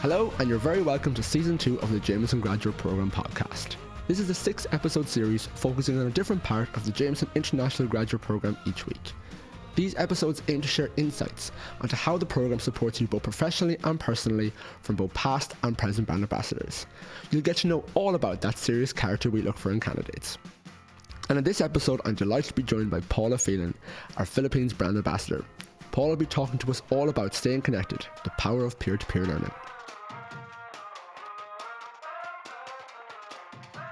Hello, and you're very welcome to Season 2 of the Jameson Graduate Programme podcast. This is a 6-episode series focusing on a different part of the Jameson International Graduate Programme each week. These episodes aim to share insights onto how the programme supports you both professionally and personally from both past and present brand ambassadors. You'll get to know all about that serious character we look for in candidates. And in this episode, I'm delighted to be joined by Paula Phelan, our Philippines brand ambassador. Paula will be talking to us all about staying connected, the power of peer-to-peer learning.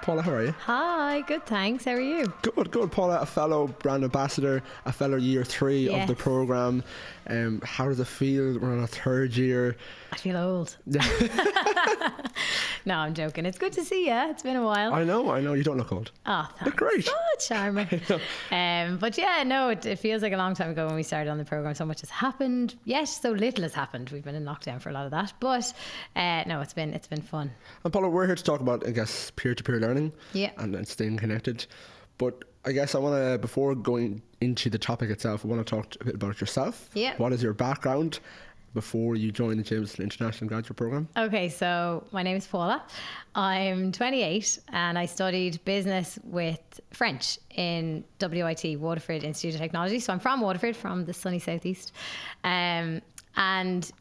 Paula, how are you? Hi, good, thanks. How are you? Good. Paula, a fellow brand ambassador, a fellow year 3 of the programme. How does it feel? We're on our 3rd year. I feel old. No, I'm joking. It's good to see you. It's been a while. I know. You don't look old. Oh, thanks. Look great. Oh, charming. But yeah, no, it feels like a long time ago when we started on the programme. So much has happened. Yes, so little has happened. We've been in lockdown for a lot of that. But no, it's been fun. And Paula, we're here to talk about, I guess, peer-to-peer learning. Yeah. And staying connected. But I guess I want to, before going into the topic itself, I want to talk a bit about yourself. Yeah. What is your background before you joined the Jameson International Graduate Programme? Okay, so my name is Paula. I'm 28 and I studied business with French in WIT, Waterford Institute of Technology. So I'm from Waterford, from the sunny southeast. And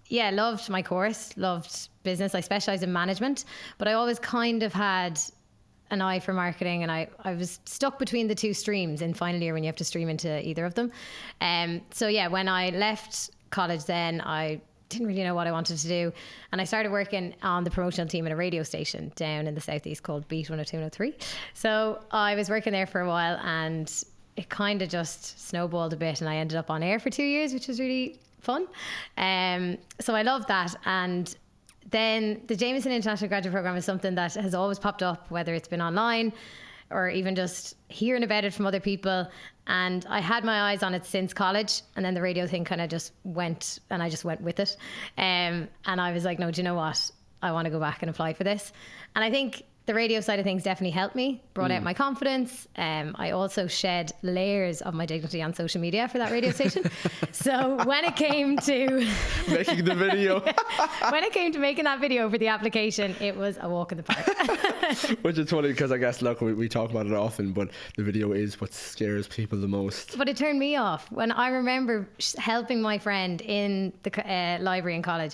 yeah, loved my course, loved business. I specialised in management, but I always kind of had an eye for marketing, and I was stuck between the two streams in final year when you have to stream into either of them. So yeah, when I left college then, I didn't really know what I wanted to do, and I started working on the promotional team at a radio station down in the southeast called Beat 102 and 103. So I was working there for a while, and it kind of just snowballed a bit, and I ended up on air for 2 years, which was really fun. So I loved that. And then the Jameson International Graduate Programme is something that has always popped up, whether it's been online or even just hearing about it from other people. And I had my eyes on it since college, and then the radio thing kind of just went, and I just went with it. And I was like, no, do you know what? I want to go back and apply for this. And I think the radio side of things definitely helped me, brought out my confidence. I also shed layers of my dignity on social media for that radio station. So when it came to making the video, when it came to making that video for the application, it was a walk in the park. Which is funny because I guess, look, we talk about it often, but the video is what scares people the most. But it turned me off. When I remember helping my friend in the library in college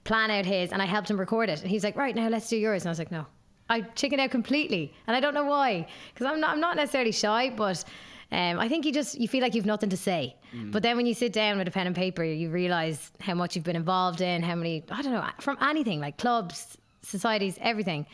plan out his, and I helped him record it, and he's like, right, now let's do yours. And I was like, no. I chickened out completely, and I don't know why, because I'm not necessarily shy, but I think you feel like you've nothing to say. But then when you sit down with a pen and paper, you realise how much you've been involved in, how many, I don't know, from anything like clubs, societies, everything,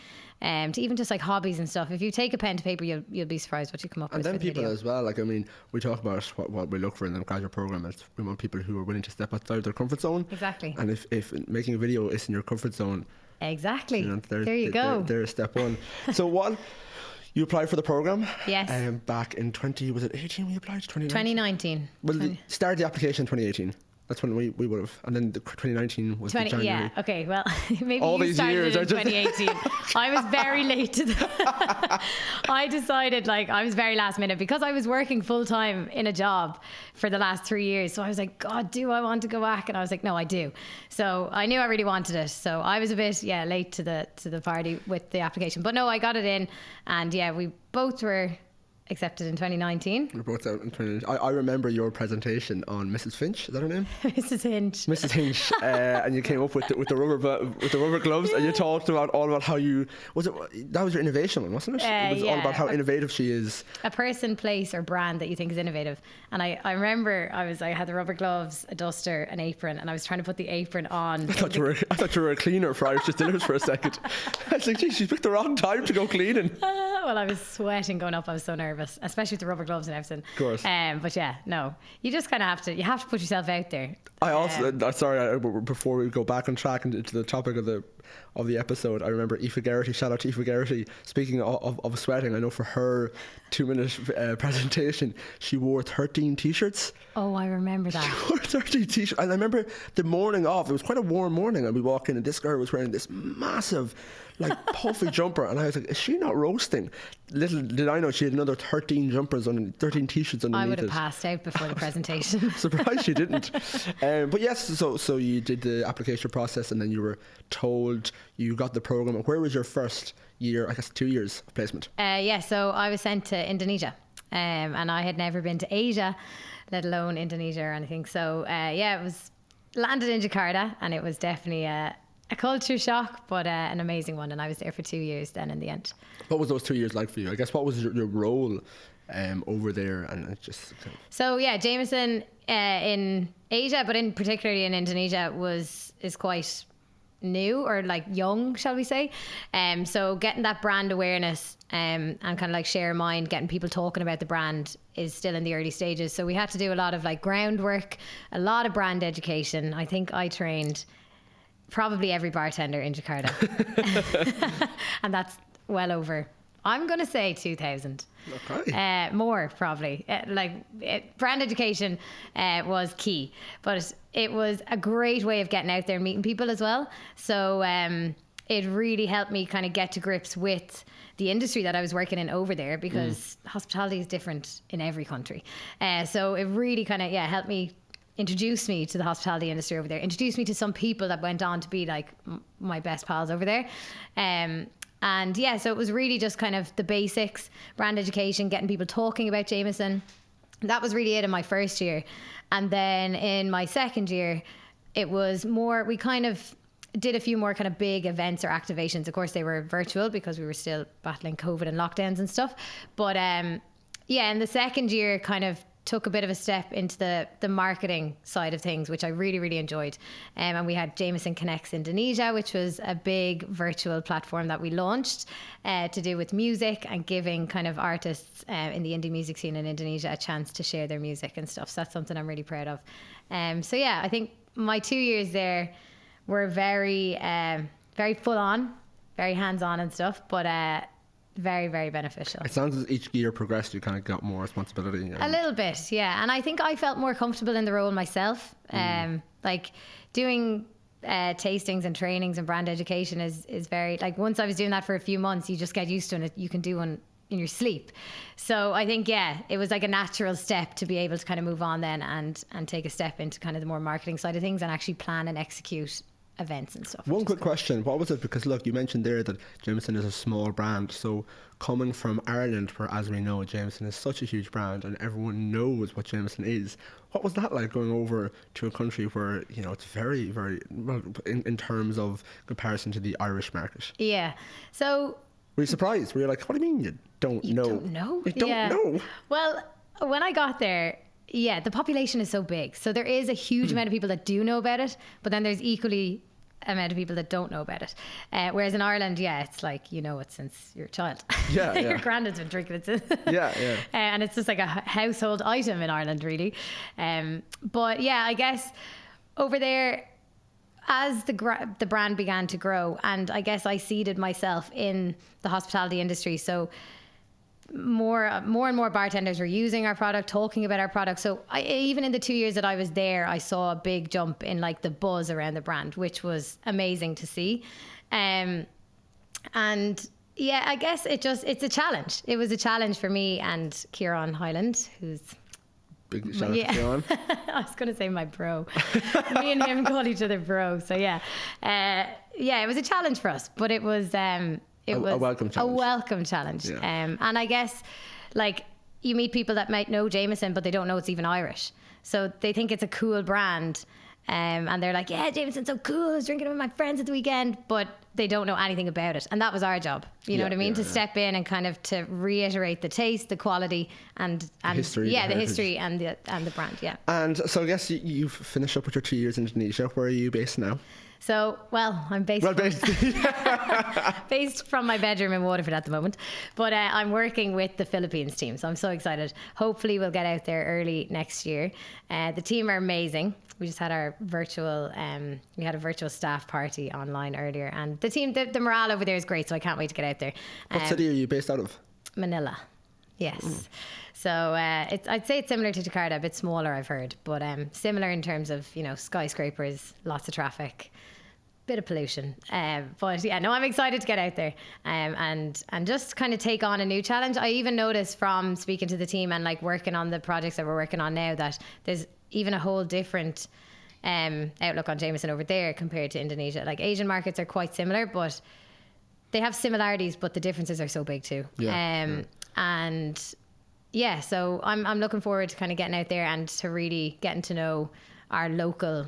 to even just like hobbies and stuff. If you take a pen to paper, you'll be surprised what you come up with. And then people video as well, like, I mean, we talk about what we look for in the graduate programme. Is we want people who are willing to step outside their comfort zone. Exactly. And if making a video is in your comfort zone, exactly. There you go. There's step one. So you applied for the programme? Yes. Back in 2018 we applied? 2019. Well, started the application in 2018. That's when we would have. And then the 2019 was the January. Yeah, okay, well, maybe all you these started years, it in 2018. I was very late to I decided, like, I was very last minute because I was working full time in a job for the last 3 years. So I was like, God, do I want to go back? And I was like, no, I do. So I knew I really wanted it. So I was a bit, late to the party with the application. But no, I got it in, and yeah, we both were accepted in 2019. We brought out in 2019. I remember your presentation on Mrs. Finch. Is that her name? Mrs. Hinch. Mrs. Hinch, and you came up with the rubber gloves, and you talked all about how that was your innovation one, wasn't it? It was all about how innovative she is. A person, place, or brand that you think is innovative. And I remember I had the rubber gloves, a duster, an apron, and I was trying to put the apron on. I thought you were a cleaner for Irish Distillers for a second. I was like, gee, she picked the wrong time to go cleaning. Well, I was sweating going up. I was so nervous, especially with the rubber gloves and everything. Of course. But yeah, no, you just kind of have to put yourself out there. I also, before we go back on track into the topic of the episode, I remember Aoife Geraghty, shout out to Aoife Geraghty, speaking of sweating, I know for her 2-minute presentation, she wore 13 t-shirts. Oh, I remember that. She wore 13 t-shirts, and I remember the morning off, it was quite a warm morning, and we walk in, and this girl was wearing this massive, like, puffy jumper, and I was like, is she not roasting? Little did I know she had another 13 jumpers on 13 t-shirts underneath. I would have passed out before the presentation. Surprised she didn't. But yes, so you did the application process, and then you were told you got the program. Where was your first year? I guess 2 years of placement. So I was sent to Indonesia, and I had never been to Asia, let alone Indonesia or anything. So it was landed in Jakarta, and it was definitely a culture shock, but an amazing one. And I was there for 2 years then in the end. What was those 2 years like for you? I guess what was your role over there? And it just so Jameson in Asia, but in particularly in Indonesia, is quite new, or like young, shall we say. So getting that brand awareness and kind of like share mind, getting people talking about the brand is still in the early stages. So we had to do a lot of like groundwork, a lot of brand education. I think I trained probably every bartender in Jakarta. And that's well over, I'm going to say 2,000. Okay. More probably. Brand education was key, but it was a great way of getting out there and meeting people as well. So it really helped me kind of get to grips with the industry that I was working in over there, because hospitality is different in every country. So it really kind of helped me, introduce me to the hospitality industry over there, introduced me to some people that went on to be like my best pals over there. So it was really just kind of the basics, brand education, getting people talking about Jameson. That was really it in my first year. And then in my second year, it was more, we kind of did a few more kind of big events or activations. Of course, they were virtual because we were still battling COVID and lockdowns and stuff. But in the second year, kind of took a bit of a step into the marketing side of things, which I really, really enjoyed. And we had Jameson Connects Indonesia, which was a big virtual platform that we launched to do with music and giving kind of artists in the indie music scene in Indonesia a chance to share their music and stuff. So that's something I'm really proud of. I think my 2 years there were very, very full on, very hands on and stuff, but very, very beneficial. It sounds as each year progressed, you kind of got more responsibility. A little bit, yeah. And I think I felt more comfortable in the role myself. Like doing tastings and trainings and brand education is very, like, once I was doing that for a few months, you just get used to it. You can do one in your sleep. So I think, it was like a natural step to be able to kind of move on then and take a step into kind of the more marketing side of things and actually plan and execute events and stuff. One quick question, what was it, because look, you mentioned there that Jameson is a small brand, so coming from Ireland, where, as we know, Jameson is such a huge brand and everyone knows what Jameson is, what was that like going over to a country where, it's very, very, well, in terms of comparison to the Irish market? So were you surprised? Were you like, what do you mean you don't know? You don't know? Well, when I got there, the population is so big. So there is a huge amount of people that do know about it, but then there's equally amount of people that don't know about it. Whereas in Ireland, it's like, it since you're a child. Your granddad's been drinking it since. And it's just like a household item in Ireland, really. But I guess over there, as the brand began to grow, and I guess I seeded myself in the hospitality industry. So more and more bartenders were using our product, talking about our product. So even in the 2 years that I was there, I saw a big jump in like the buzz around the brand, which was amazing to see. I guess it's a challenge. It was a challenge for me and Kieran Hyland, who's big shout out to Kieran. I was going to say my bro. Me and him call each other bro. So it was a challenge for us, but it was a welcome challenge. A welcome challenge. And I guess, like, you meet people that might know Jameson, but they don't know it's even Irish. So they think it's a cool brand. And they're like, Jameson's so cool. I was drinking it with my friends at the weekend. But they don't know anything about it. And that was our job. You know what I mean? To step in and kind of to reiterate the taste, the quality, and the history. The history and the brand, And so I guess you've finished up with your 2 years in Indonesia. Where are you based now? So, I'm based based from my bedroom in Waterford at the moment, but I'm working with the Philippines team, so I'm so excited. Hopefully we'll get out there early next year. The team are amazing. We just had our virtual, we had a virtual staff party online earlier, and the team, the morale over there is great, so I can't wait to get out there. What city are you based out of? Manila. Yes. So I'd say it's similar to Jakarta, a bit smaller, I've heard, but similar in terms of, skyscrapers, lots of traffic, bit of pollution. But I'm excited to get out there and just kind of take on a new challenge. I even noticed from speaking to the team and like working on the projects that we're working on now that there's even a whole different outlook on Jameson over there compared to Indonesia. Like Asian markets are quite similar, but they have similarities, but the differences are so big too. And yeah, so I'm looking forward to kind of getting out there and to really getting to know our local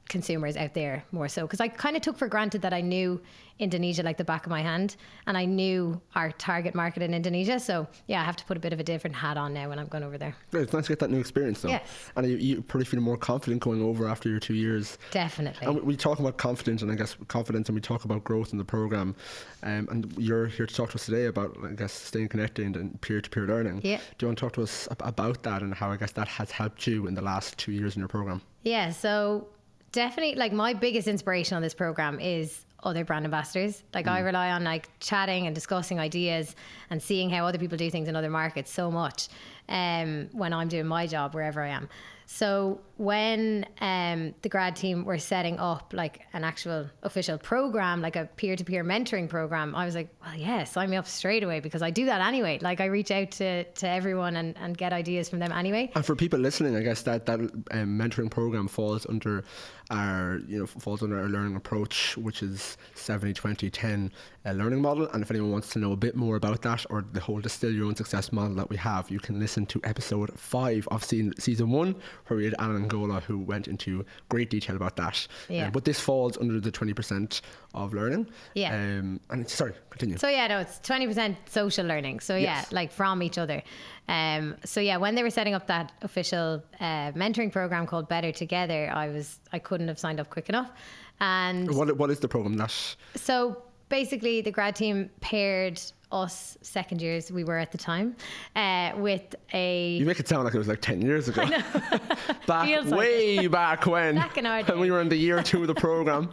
consumers out there more so, because I kind of took for granted that I knew Indonesia like the back of my hand, and I knew our target market in Indonesia. So yeah, I have to put a bit of a different hat on now when I'm going over there. Great, it's nice to get that new experience though. Yes. And you probably feel more confident going over after your 2 years. Definitely. And we talk about confidence, and I guess confidence, and we talk about growth in the program, and you're here to talk to us today about, I guess, staying connected and peer-to-peer learning. Yeah. Do you want to talk to us about that and how, I guess, that has helped you in the last 2 years in your program? Yeah, so definitely, like, my biggest inspiration on this program is other brand ambassadors. Like I rely on like chatting and discussing ideas and seeing how other people do things in other markets so much when I'm doing my job wherever I am. So when the grad team were setting up like an actual official program, like a peer-to-peer mentoring program, I was like, well, yeah, sign me up straight away, because I do that anyway. Like I reach out to everyone and get ideas from them anyway. And for people listening, I guess that mentoring program falls under our learning approach, which is 70-20-10 learning model. And if anyone wants to know a bit more about that, or the whole Distill Your Own Success model that we have, you can listen to episode 5 of season 1, where we had Anna Angola, who went into great detail about that. Yeah. But this falls under the 20% of learning. Yeah. And sorry, continue. So yeah, no, it's 20% social learning. So yeah, Yes. like from each other. So yeah, when they were setting up that official mentoring program called Better Together, I couldn't have signed up quick enough. And What is the program that? so basically the grad team paired us second years, we were at the time, with a... You make it sound like it was like 10 years ago. I know. Back Feels like way it. back when. Back in our when we day. were in the year 2 of the program.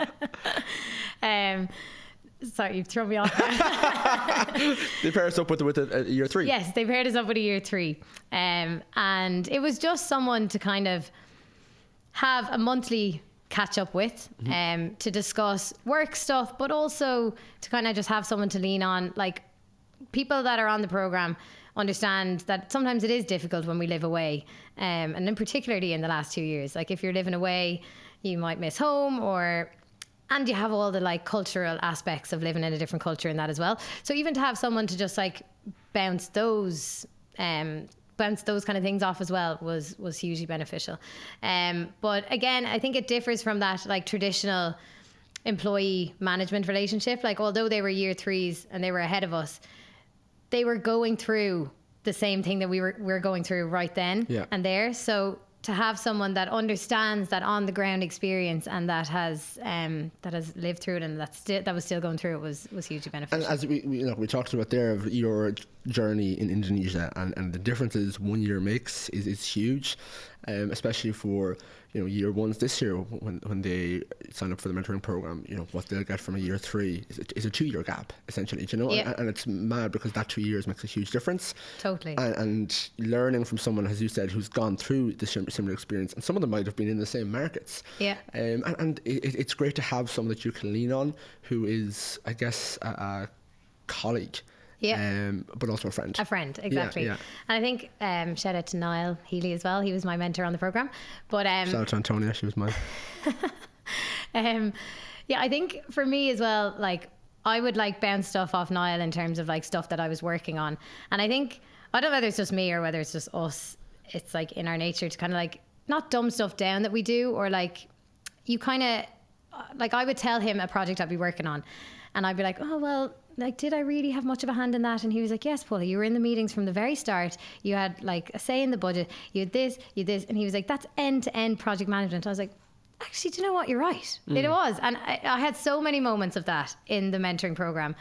Sorry, you've thrown me off there. They pair us up with a year 3. Yes, they paired us up with a year 3. And it was just someone to kind of have a monthly catch up with, to discuss work stuff, but also to kind of just have someone to lean on. Like, people that are on the program understand that sometimes it is difficult when we live away, and then particularly in the last 2 years. Like if you're living away, you might miss home, and you have all the like cultural aspects of living in a different culture and that as well. So even to have someone to just like bounce those kind of things off as well was hugely beneficial. But again, I think it differs from that like traditional employee management relationship. Like although they were year 3s and they were ahead of us, they were going through the same thing that we're going through right then and there. So to have someone that understands that on the ground experience and that has lived through it and that was still going through it was hugely beneficial. And as we talked about there, of your journey in Indonesia and the differences 1 year makes is huge, especially for year 1s this year when they sign up for the mentoring program. What they'll get from a year 3 is a 2 year gap essentially. And it's mad because that 2 years makes a huge difference. Totally. And learning from someone, as you said, who's gone through the similar experience, and some of them might have been in the same markets. Yeah. And it's great to have someone that you can lean on, who is, I guess, a colleague. Yeah. But also a friend. A friend, exactly. Yeah. And I think shout out to Niall Healy as well. He was my mentor on the program. But shout out to Antonia, she was mine. Yeah, I think for me as well, like I would like bounce stuff off Niall in terms of like stuff that I was working on. And I think, I don't know whether it's just me or whether it's just us, it's like in our nature to kind of like not dumb stuff down that we do, or like you kind of like I would tell him a project I'd be working on and I'd be like, oh well, like, did I really have much of a hand in that? And he was like, yes, Paula, you were in the meetings from the very start. You had like a say in the budget. You had this, you had this. And he was like, that's end-to-end project management. I was like, actually, do you know what? You're right. It was. And I had so many moments of that in the mentoring program.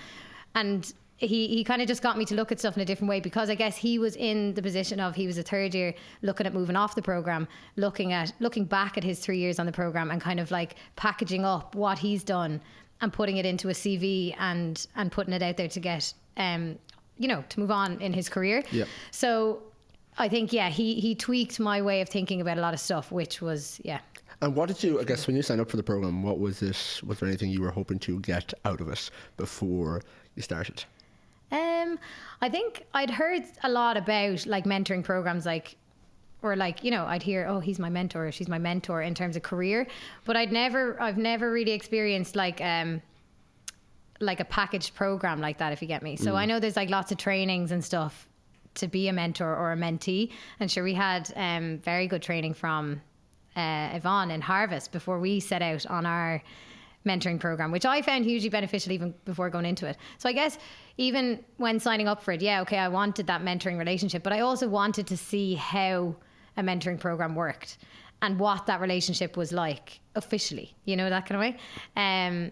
And he kind of just got me to look at stuff in a different way, because I guess he was in the position of, he was a third year looking at moving off the program, looking back at his 3 years on the program and kind of like packaging up what he's done and putting it into a CV and putting it out there to get, to move on in his career. Yeah. So I think, he tweaked my way of thinking about a lot of stuff, which was, And what did you, I guess, when you signed up for the program, was there anything you were hoping to get out of it before you started? I think I'd heard a lot about like mentoring programs, like or like, you know, I'd hear, oh, he's my mentor, or she's my mentor in terms of career, but I've never really experienced like a packaged program like that, if you get me. So I know there's like lots of trainings and stuff to be a mentor or a mentee, and sure, we had very good training from Yvonne in Harvest before we set out on our mentoring program, which I found hugely beneficial even before going into it. So I guess even when signing up for it, yeah, okay, I wanted that mentoring relationship, but I also wanted to see how a mentoring program worked and what that relationship was like officially, you know, that kind of way.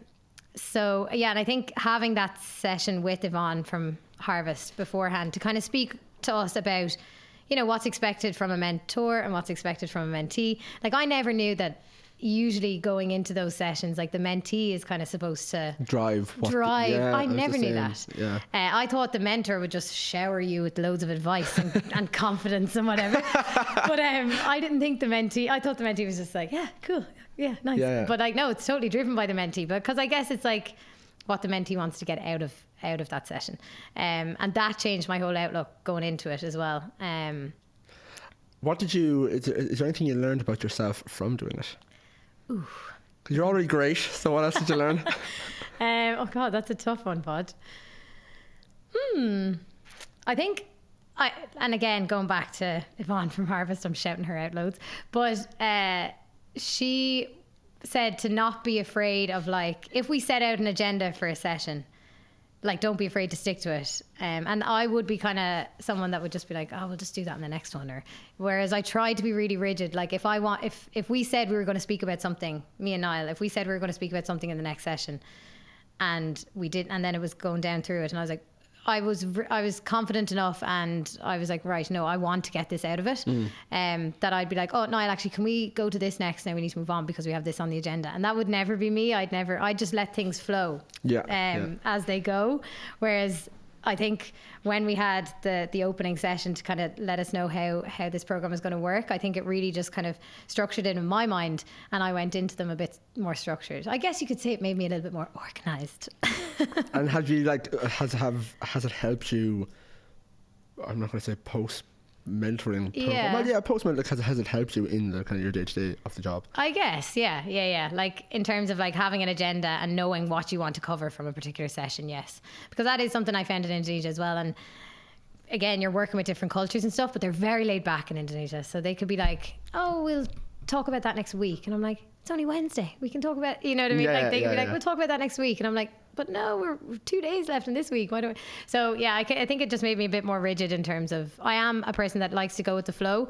So yeah, and I think having that session with Yvonne from Harvest beforehand to kind of speak to us about, you know, what's expected from a mentor and what's expected from a mentee. Like, I never knew that usually going into those sessions, like the mentee is kind of supposed to drive. I never knew that. Yeah. I thought the mentor would just shower you with loads of advice and confidence and whatever. But I didn't think I thought the mentee was just like, yeah, cool, yeah, nice. Yeah. But like, no, it's totally driven by the mentee, because I guess it's like what the mentee wants to get out of that session, and that changed my whole outlook going into it as well. What did you? Is there anything you learned about yourself from doing it? Ooh. Because you're already great, so what else did you learn? Oh God, that's a tough one, Pod. I think and again, going back to Yvonne from Harvest, I'm shouting her out loads, but she said to not be afraid of, like, if we set out an agenda for a session, like, don't be afraid to stick to it. And I would be kind of someone that would just be like, oh, we'll just do that in the next one. Or whereas I tried to be really rigid. Like, if we said we were going to speak about something, me and Niall, if we said we were going to speak about something in the next session, and we did, and then it was going down through it, and I was like, I was confident enough, and I was like, right, no, I want to get this out of it. That I'd be like, oh, Niall, actually, can we go to this next? Now we need to move on because we have this on the agenda. And that would never be me. I'd just let things flow as they go. Whereas I think when we had the opening session to kind of let us know how this program is going to work, I think it really just kind of structured it in my mind, and I went into them a bit more structured. I guess you could say it made me a little bit more organised. And have you, like, has it helped you? I'm not going to say post mentoring program. Yeah. Well, yeah, post mentoring. Like, has it helped you in the kind of your day to day of the job? I guess, yeah. Like, in terms of like having an agenda and knowing what you want to cover from a particular session, yes, because that is something I found in Indonesia as well. And again, you're working with different cultures and stuff, but they're very laid back in Indonesia. So they could be like, oh, we'll talk about that next week, and I'm like, it's only Wednesday. We can talk about, you know what I mean? Like, they could be like, we'll talk about that next week, and I'm like, but no, we're 2 days left in this week. Why do we? So yeah, I think it just made me a bit more rigid in terms of, I am a person that likes to go with the flow,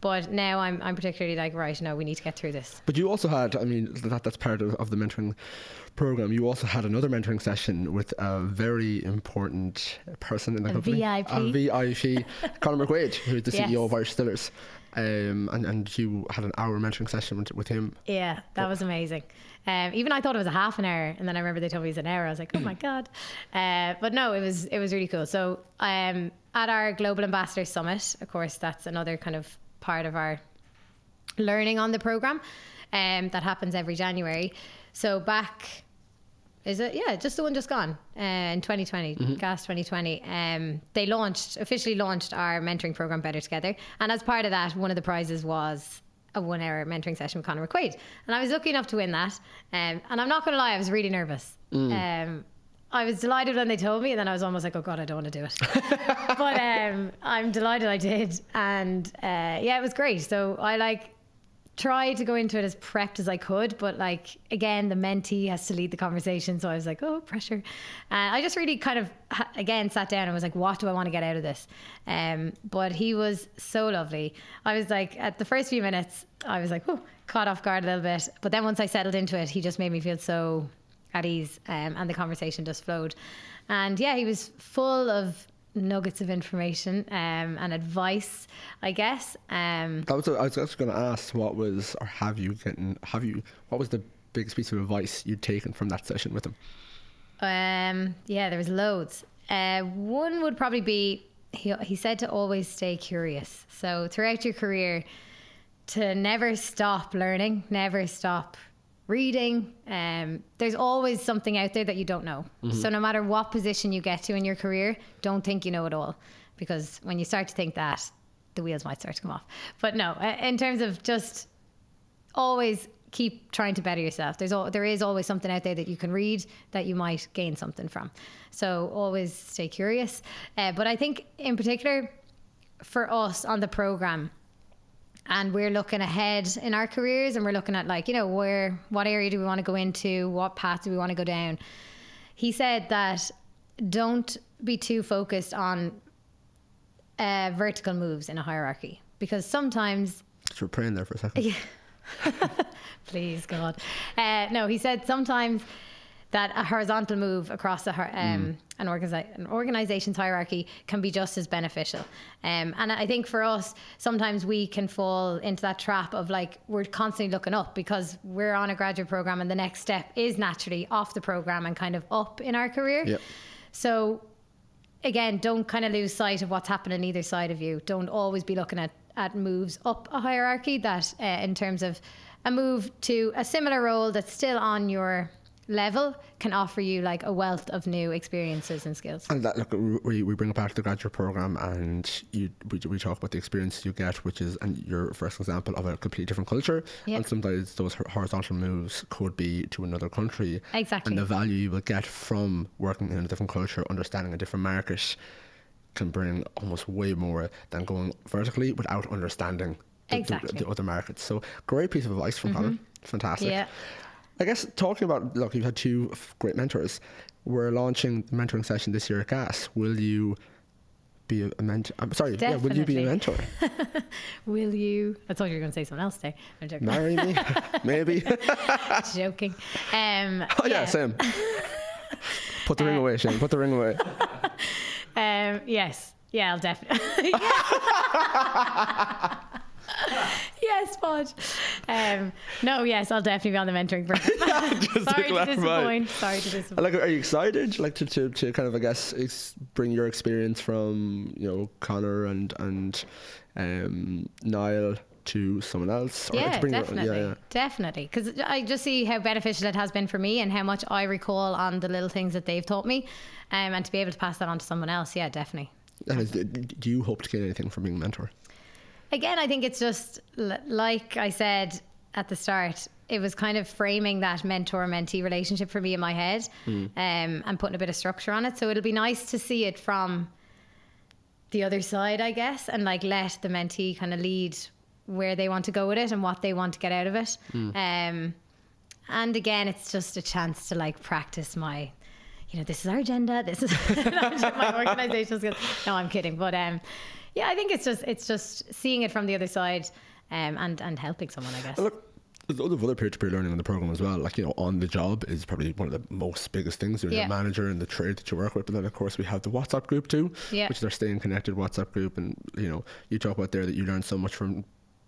but now I'm particularly like, right, no, we need to get through this. But you also had, I mean, that's part of the mentoring program. You also had another mentoring session with a very important person in the company. A VIP, Conor McQuaid, who's the CEO of Irish Distillers. And you had an hour mentoring session with him. Yeah, that was amazing. Even I thought it was a half an hour, and then I remember they told me it was an hour. I was like, oh my God. But no, it was really cool. So at our Global Ambassador Summit, of course, that's another kind of part of our learning on the program, that happens every January. So back, is it? Yeah, just the one just gone in 2020, GAS 2020. They officially launched our mentoring program, Better Together. And as part of that, one of the prizes was a 1 hour mentoring session with Conor McQuaid. And I was lucky enough to win that. And I'm not going to lie, I was really nervous. I was delighted when they told me, and then I was almost like, oh God, I don't want to do it. But I'm delighted I did. And yeah, it was great. So I tried to go into it as prepped as I could, but like, again, the mentee has to lead the conversation, so I was like, oh, pressure. And I just really kind of again sat down and was like, what do I want to get out of this? But he was so lovely. I was like, at the first few minutes I was like, oh, caught off guard a little bit, but then once I settled into it, he just made me feel so at ease, and the conversation just flowed. And yeah, he was full of nuggets of information and advice, I guess. I was actually going to ask, what was the biggest piece of advice you'd taken from that session with him? Yeah, there was loads. One would probably be, he said to always stay curious. So throughout your career, to never stop learning, never stop reading. There's always something out there that you don't know. So no matter what position you get to in your career, don't think you know it all, because when you start to think that, the wheels might start to come off. But no, in terms of just always keep trying to better yourself. There is always something out there that you can read that you might gain something from. So always stay curious. But I think in particular for us on the program, and we're looking ahead in our careers, and we're looking at like, you know, what area do we want to go into? What path do we want to go down? He said that don't be too focused on vertical moves in a hierarchy, because sometimes... You were praying there for a second. Yeah. Please, God. No, he said sometimes that a horizontal move across an organization's hierarchy can be just as beneficial. And I think for us, sometimes we can fall into that trap of like, we're constantly looking up because we're on a graduate program and the next step is naturally off the program and kind of up in our career. Yep. So again, don't kind of lose sight of what's happening on either side of you. Don't always be looking at moves up a hierarchy, that in terms of a move to a similar role that's still on your level can offer you like a wealth of new experiences and skills. And that, look, we bring it back to the graduate program, and we talk about the experience you get, which is, and your first example of a completely different culture. Yep. And sometimes those horizontal moves could be to another country. Exactly. And the value you will get from working in a different culture, understanding a different market, can bring almost way more than going vertically without understanding the other markets. So great piece of advice from Connor. Fantastic. Yeah. I guess talking about, look, you've had two great mentors. We're launching the mentoring session this year at GAS. Will you be a mentor? I'm sorry. Definitely. Yeah, will you be a mentor? Will you? I thought you were going to say something else there. I'm joking. Marry me? Maybe. Joking. Same. Put the ring away, Shane. Put the ring away. Yes. Yeah, I'll definitely. Yes, Podge. Yes, I'll definitely be on the mentoring program. Sorry to disappoint. Like, are you excited, like, to kind of, I guess, bring your experience from, you know, Connor and Niall to someone else? Yeah, definitely. Definitely. Because I just see how beneficial it has been for me and how much I recall on the little things that they've taught me, and to be able to pass that on to someone else. Yeah, definitely. And do you hope to get anything from being a mentor? Again, I think it's just, like I said at the start, it was kind of framing that mentor-mentee relationship for me in my head, and putting a bit of structure on it. So it'll be nice to see it from the other side, I guess, and like let the mentee kind of lead where they want to go with it and what they want to get out of it. And again, it's just a chance to like practice my, you know, this is our agenda, this is my organizational skills. No, I'm kidding. But yeah, I think it's just seeing it from the other side, and helping someone, I guess. Look, there's a lot of other peer-to-peer learning in the program as well. Like, you know, on the job is probably one of the most biggest things. You're a manager in the trade that you work with. But then, of course, we have the WhatsApp group too, which is our staying connected WhatsApp group. And, you know, you talk about there that you learn so much from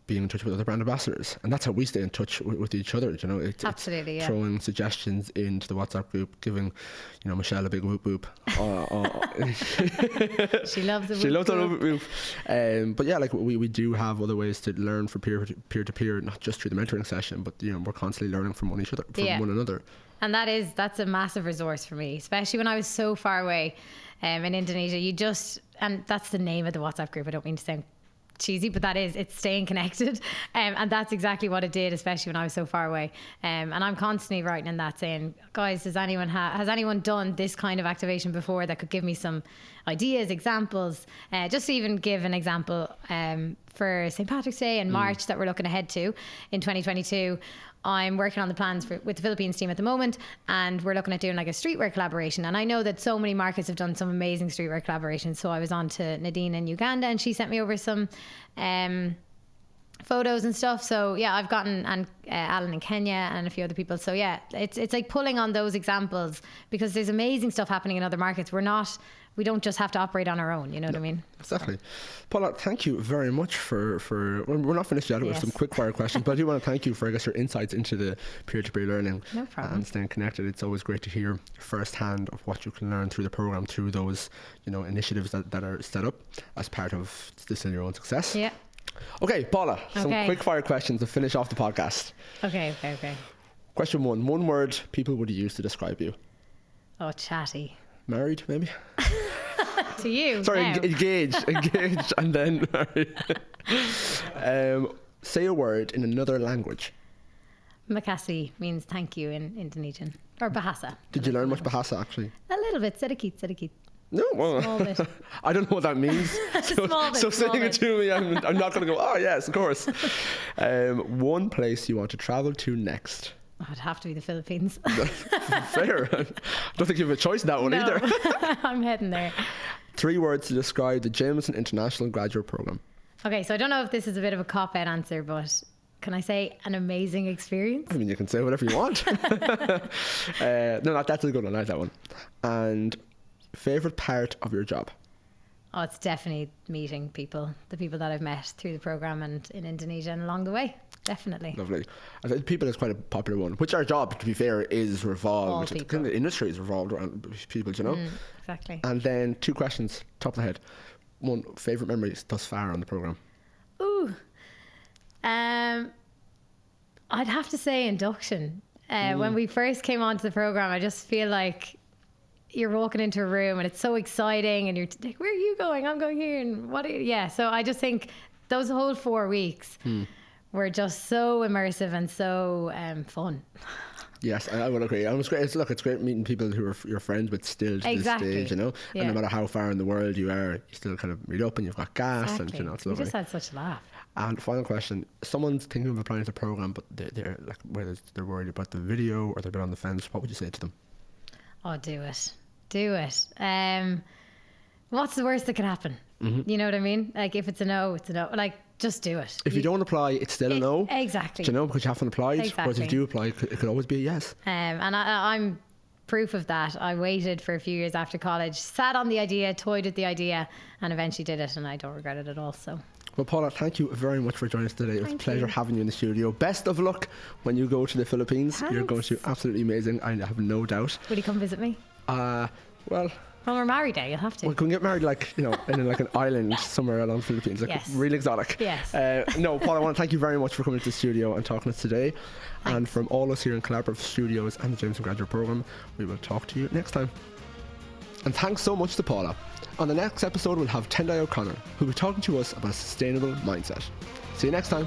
being in touch with other brand ambassadors, and that's how we stay in touch with each other. You know, it's throwing suggestions into the WhatsApp group, giving, you know, Michelle a big whoop whoop. She loves the whoop. She loves the whoop whoop. But yeah, like we do have other ways to learn for peer to peer, not just through the mentoring session, but you know, we're constantly learning from one another. And that's a massive resource for me, especially when I was so far away in Indonesia. And that's the name of the WhatsApp group. I don't mean to sound cheesy, but it's staying connected, and that's exactly what it did, especially when I was so far away, and I'm constantly writing in that saying, guys, has anyone done this kind of activation before that could give me some ideas, examples, just to even give an example for St. Patrick's Day in March that we're looking ahead to in 2022. I'm working on the plans with the Philippines team at the moment, and we're looking at doing like a streetwear collaboration. And I know that so many markets have done some amazing streetwear collaborations. So I was on to Nadine in Uganda, and she sent me over some photos and stuff. So yeah, I've gotten, and Alan in Kenya and a few other people. So yeah, it's like pulling on those examples, because there's amazing stuff happening in other markets. We don't just have to operate on our own, you know what I mean? Exactly. Paula, thank you very much for we're not finished yet with some quick fire questions, but I do want to thank you for, I guess, your insights into the peer-to-peer learning. No problem. And staying connected. It's always great to hear firsthand of what you can learn through the program, through those, you know, initiatives that are set up as part of Distilling Your Own Success. Yeah. Okay, Paula, some quick fire questions to finish off the podcast. Okay. Question 1, one word people would use to describe you. Oh, chatty. Married, maybe? To you. Sorry, now. engage, and then say a word in another language. Makasih means thank you in Indonesian. Or Bahasa. Did you learn much Bahasa actually? A little bit. Sedikit. No, well, Small bit. I don't know what that means. Small bit, so small saying it bit. to me, I'm not going to go, oh yes, of course. One place you want to travel to next. Oh, it'd have to be the Philippines. Fair. I don't think you have a choice in that one No. either. I'm heading there. 3 words to describe the Jameson International Graduate Programme. Okay, so I don't know if this is a bit of a cop-out answer, but can I say an amazing experience? I mean, you can say whatever you want. No, that's a good one. I like that one. And favourite part of your job? Oh, it's definitely meeting people, the people that I've met through the programme and in Indonesia and along the way. Definitely. Lovely. I think people is quite a popular one, which our job, to be fair, is All revolved. people. Kind of the industry is revolved around people, you know? Exactly. And then 2 questions, top of the head. 1, favourite memories thus far on the programme? Ooh. I'd have to say induction. When we first came onto the programme, I just feel like you're walking into a room and it's so exciting and you're like, where are you going? I'm going here. And what are you? Yeah. So I just think those whole 4 weeks were just so immersive and so fun. Yes, I would agree. And it's great. It's great meeting people who you're friends with still to Exactly. this stage, you know? Yeah. And no matter how far in the world you are, you still kind of meet up and you've got gas and, you know, it's We lovely. just had such a laugh. And final question, someone's thinking of applying to the programme, but they're like, whether they're worried about the video or they're a bit on the fence, what would you say to them? Oh, do it. What's the worst that could happen? You know what I mean? Like, if it's a no, it's a no. Like, just do it. If you don't apply, it's still a no. Exactly. Do you know, because you haven't applied. Whereas Exactly. if you do apply, it could always be a yes. And I'm proof of that. I waited for a few years after college, sat on the idea, toyed with the idea, and eventually did it, and I don't regret it at all. So, Well, Paula, thank you very much for joining us today. It was a Thank pleasure you. having you in the studio. Best of luck when you go to the Philippines. You're going to Thanks. do absolutely amazing. I have no doubt. will you come visit me? Well, Well, we're married now. You'll have to. we can get married like, you know, in like an island somewhere along the Philippines, like Yes. really exotic. Yes. No, Paul, I want to thank you very much for coming to the studio and talking to us today. And from all us here in Collaborative Studios and the Jameson Graduate Programme, we will talk to you next time. And thanks so much to Paula. On the next episode, we'll have Tendai O'Connor, who'll be talking to us about a sustainable mindset. See you next time.